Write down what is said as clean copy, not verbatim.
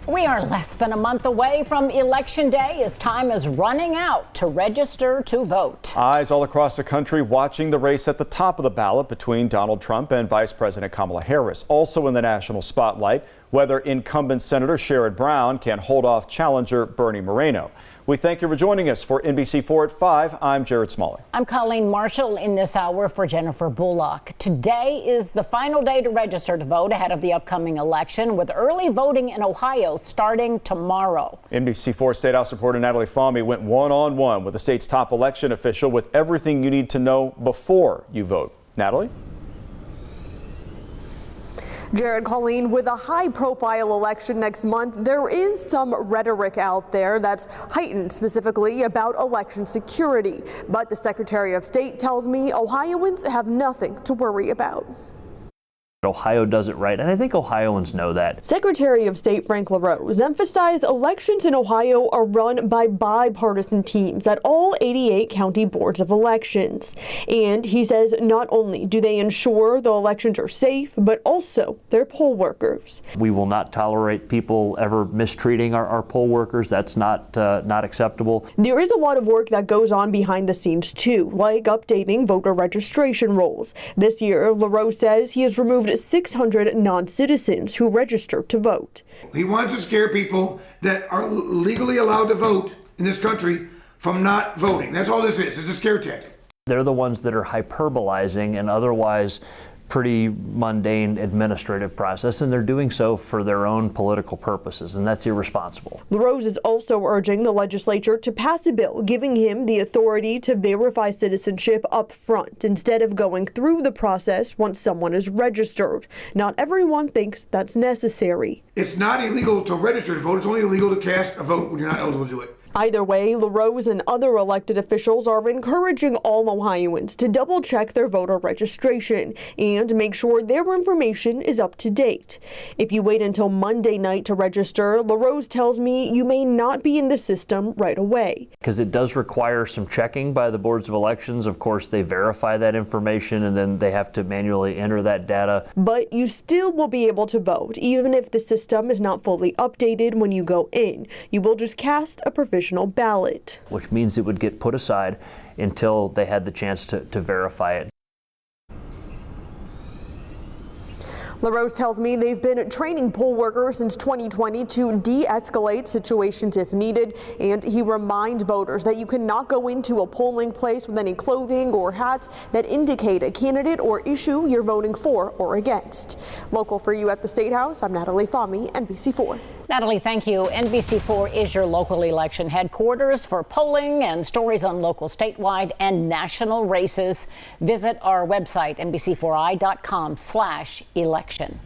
We are less than a month away from Election Day as time is running out to register to vote. Eyes all across the country watching the race at the top of the ballot between Donald Trump and Vice President Kamala Harris. Also in the national spotlight, whether incumbent Senator Sherrod Brown can hold off challenger Bernie Moreno. We thank you for joining us for NBC4 at 5. I'm Jared Smalley. I'm Colleen Marshall in this hour for Jennifer Bullock. Today is the final day to register to vote ahead of the upcoming election, with early voting in Ohio starting tomorrow. NBC4 State House reporter Natalie Fahmy went one-on-one with the state's top election official with everything you need to know before you vote. Natalie? Jared, Colleen, with a high-profile election next month, there is some rhetoric out there that's heightened specifically about election security. But the Secretary of State tells me Ohioans have nothing to worry about. Ohio does it right, and I think Ohioans know that. Secretary of State Frank LaRose emphasized elections in Ohio are run by bipartisan teams at all 88 county boards of elections. And he says not only do they ensure the elections are safe, but also their poll workers. We will not tolerate people ever mistreating our poll workers. That's not acceptable. There is a lot of work that goes on behind the scenes too, like updating voter registration rolls. This year, LaRose says he has removed 600 non-citizens who registered to vote. He wants to scare people that are legally allowed to vote in this country from not voting. That's all this is. It's a scare tactic. They're the ones that are hyperbolizing and otherwise pretty mundane administrative process, and they're doing so for their own political purposes, and that's irresponsible. LaRose is also urging the legislature to pass a bill giving him the authority to verify citizenship up front instead of going through the process once someone is registered. Not everyone thinks that's necessary. It's not illegal to register to vote. It's only illegal to cast a vote when you're not eligible to do it. Either way, LaRose and other elected officials are encouraging all Ohioans to double-check their voter registration and make sure their information is up to date. If you wait until Monday night to register, LaRose tells me you may not be in the system right away. Because it does require some checking by the boards of elections. Of course, they verify that information and then they have to manually enter that data. But you still will be able to vote, even if the system is not fully updated when you go in. You will just cast a provisional ballot. Which means it would get put aside until they had the chance to verify it. LaRose tells me they've been training poll workers since 2020 to de-escalate situations if needed, and he reminds voters that you cannot go into a polling place with any clothing or hats that indicate a candidate or issue you're voting for or against. Local for you at the State House, I'm Natalie Fahmy, NBC4. Natalie, thank you. NBC4 is your local election headquarters for polling and stories on local, statewide, and national races. Visit our website, NBC4i.com/election.